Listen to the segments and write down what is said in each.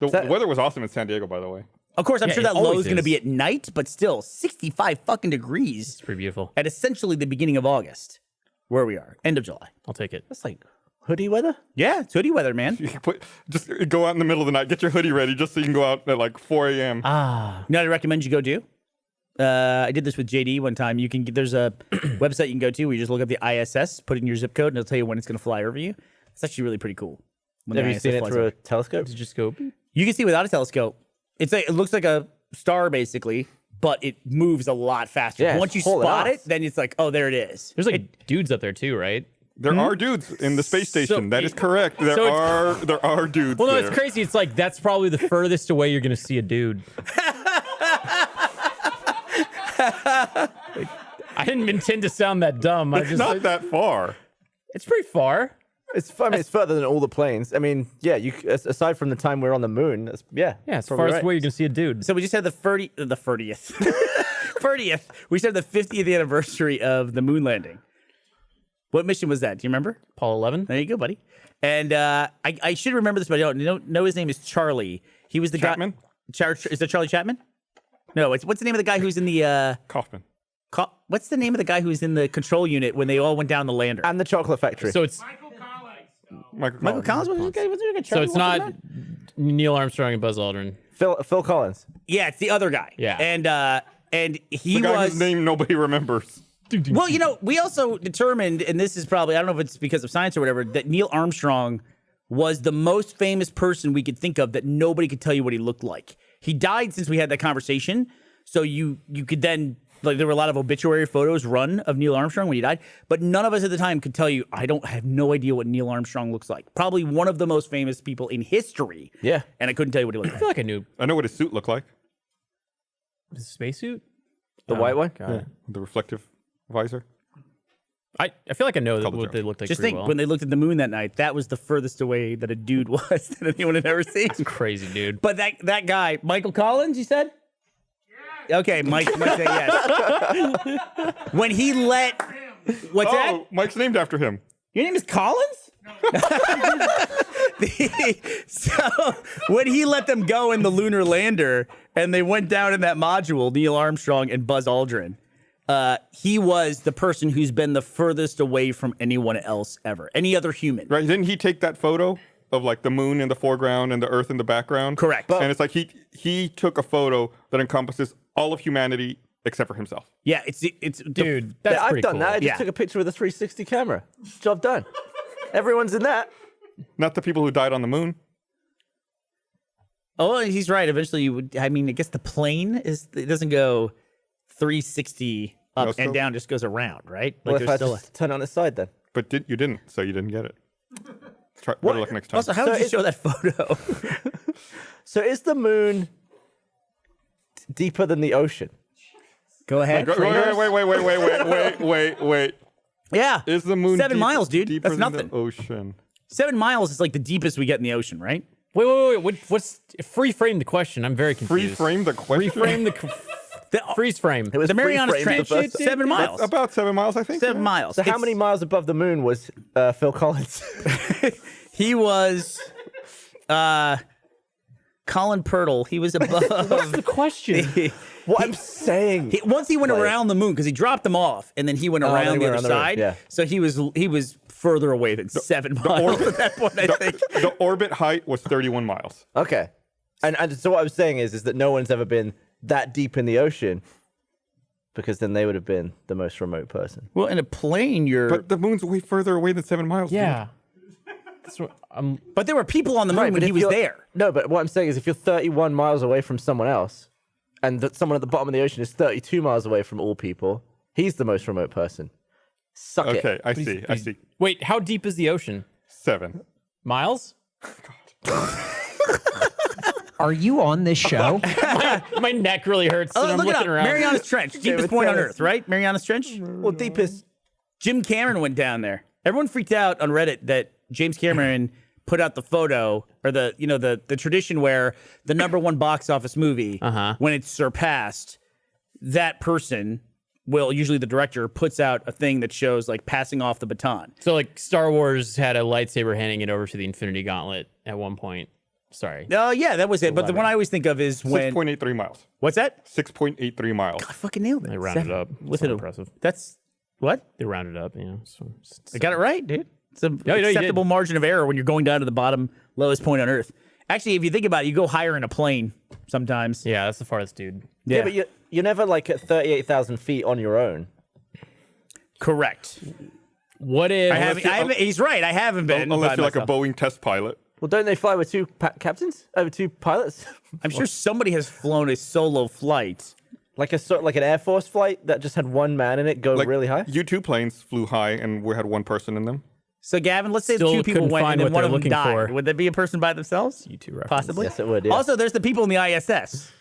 The weather was awesome in San Diego, by the way. Of course, I'm sure that low is going to is. be at night, but still 65 fucking degrees It's pretty beautiful. at essentially the beginning of August, where we are, end of July. I'll take it. That's like hoodie weather. Yeah, it's hoodie weather, man. You can just go out in the middle of the night, get your hoodie ready, just so you can go out at like 4 a.m. You know what I recommend you go do? I did this with JD one time. There's a website you can go to where you just look up the ISS, put in your zip code, and it'll tell you when it's going to fly over you. It's actually really pretty cool. Have you seen it through a telescope? Did you just go? You can see without a telescope. It looks like a star basically, but it moves a lot faster. Yeah, Once you holy spot ass. it, then it's like, oh, there it is. There's like dudes up there too, right? There are dudes in the space station. That is correct. There so are dudes. Well, no, there. it's crazy. It's like that's probably the furthest away you're gonna see a dude. I didn't intend to sound that dumb. It's not that far. It's pretty far. It's further than all the planes. I mean, yeah. Aside from the time we're on the moon, Yeah, it's the probably farthest right. away you're gonna see a dude. So we just had the 30th. 30th. We said the 50th anniversary of the moon landing. What mission was that? Do you remember? Apollo 11. There you go, buddy. And I should remember this, but I don't know his name is Charlie. He was the Chapman? guy. Is that Charlie Chapman? No, what's the name of the guy who's in the Kaufman. what's the name of the guy who's in the control unit when they all went down the lander? and the chocolate factory. So it's Michael Collins was the guy. Was there a guy so Charlie it's Watson not in Neil Armstrong and Buzz Aldrin. Phil Collins. that? Yeah, it's the other guy. Yeah. And he The guy was whose name nobody remembers. Well, we also determined, and this is probably, I don't know if it's because of science or whatever, that Neil Armstrong was the most famous person we could think of that nobody could tell you what he looked like. He died since we had that conversation. So you could then, like, there were a lot of obituary photos run of Neil Armstrong when he died, but none of us at the time could tell you, I have no idea what Neil Armstrong looks like. Probably one of the most famous people in history. Yeah. And I couldn't tell you what he looked I like. feel like I knew I know what his suit looked like. his spacesuit. The white one? God. The reflective visor. I feel like I know Couple what jokes. they looked like. Just pretty think, well. when they looked at the moon that night, that was the furthest away that a dude was that anyone had ever seen. Crazy dude. But that guy, Michael Collins, you said? Yes. Okay, Mike said yes. When he let... What's that? Mike's named after him. Your name is Collins? So when he let them go in the lunar lander and they went down in that module, Neil Armstrong and Buzz Aldrin, he was the person who's been the furthest away from anyone else ever. Any other human. Right? Didn't he take that photo of like the moon in the foreground and the Earth in the background? Correct. And it's like he took a photo that encompasses all of humanity except for himself. Yeah, it's Dude, that's Yeah, I've pretty done cool. that. I just Yeah. took a picture with a 360 camera. Job done. Everyone's in that. Not the people who died on the moon. Oh, he's right. Eventually, you would. I mean, I guess the plane it doesn't go 360 up No, and still- down; just goes around, right? Well, if I there's still. just turn it on its side then. But you didn't, so you didn't get it. Try better luck next time. Also, how So did you it's- show that photo? So is the moon deeper than the ocean? Go ahead. Wait. Yeah, Is the moon 7 miles, dude? deeper That's than nothing. the ocean? 7 miles is like the deepest we get in the ocean, right? Wait. What's free frame the question? I'm very confused. Free-frame the question? Reframe the freeze frame. was The Marianas free-framed Trench, the first- 7 miles. About 7 miles, I think. 7 miles. So how many miles above the moon was Phil Collins? He was Colin Purtle. He was above. What's the question? What I'm saying. Once he went Like- around the moon because he dropped them off, and then he went then around he the went other around the moon, side. yeah. So he was further away than 7 miles at that point. I think. The orbit height was 31 miles. Okay. And so what I was saying is that no one's ever been that deep in the ocean, because then they would have been the most remote person. Well, in a plane, you're. But the moon's way further away than 7 miles. dude. Yeah. That's what I'm. But there were people on the moon Right, when but he if was you're- there. No, but what I'm saying is if you're 31 miles away from someone else, and that someone at the bottom of the ocean is 32 miles away from all people, he's the most remote person. Suck it. Okay, I see. Wait, how deep is the ocean? 7. Miles? Are you on this show? My neck really hurts. And I'm Look it up. looking around. Marianas Trench, deepest but point on tell us. Earth, right? Marianas Trench. Well, deepest. Jim Cameron went down there. Everyone freaked out on Reddit that James Cameron put out the photo or the tradition where the #1 box office movie, when it's surpassed, that person will, usually the director, puts out a thing that shows like passing off the baton. So like Star Wars had a lightsaber handing it over to the Infinity Gauntlet at one point. Sorry. Oh, yeah, that was it. But the one I always think of is when. 6.83 miles. What's that? 6.83 miles. I fucking nailed it. They rounded up. With That's it. impressive. That's what? They rounded up, you know. So, I got it right, dude. It's an you did. acceptable margin of error when you're going down to the bottom, lowest point on Earth. Actually, if you think about it, you go higher in a plane sometimes. Yeah, that's the farthest dude. Yeah, but you're never like at 38,000 feet on your own. Correct. What if He's right. I haven't been. Unless by you're like a myself. Boeing test pilot. Well, don't they fly with two captains? Over two pilots? I'm sure somebody has flown a solo flight. like an Air Force flight that just had one man in it go Like really high? U-2 planes flew high and we had one person in them. So, Gavin, let's say Still two people couldn't went find and then what one of they're them looking died. for. Would that be a person by themselves? U2 reference. Possibly. Yes, it would, yeah. Also, there's the people in the ISS.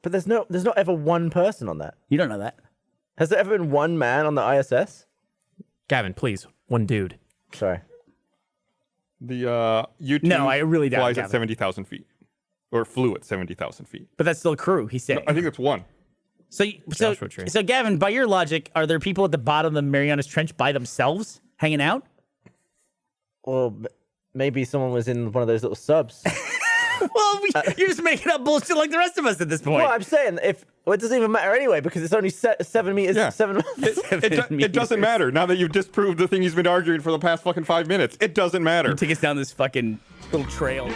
But there's not ever one person on that. You don't know that. Has there ever been one man on the ISS? Gavin, please. One dude. Sorry. The U-2 No, I really doubt it, flies at Gavin. 70,000 feet. Or flew at 70,000 feet. But that's still a crew, he's saying. I think it's one. So, Joshua Tree. so, Gavin, by your logic, are there people at the bottom of the Marianas Trench by themselves hanging out? Or maybe someone was in one of those little subs. Well, you're just making up bullshit like the rest of us at this point. Well, I'm saying it doesn't even matter anyway because it's only 7 meters. Yeah. 7 It doesn't matter. Now that you've disproved the thing he's been arguing for the past fucking 5 minutes, it doesn't matter. Take us down this fucking little trail.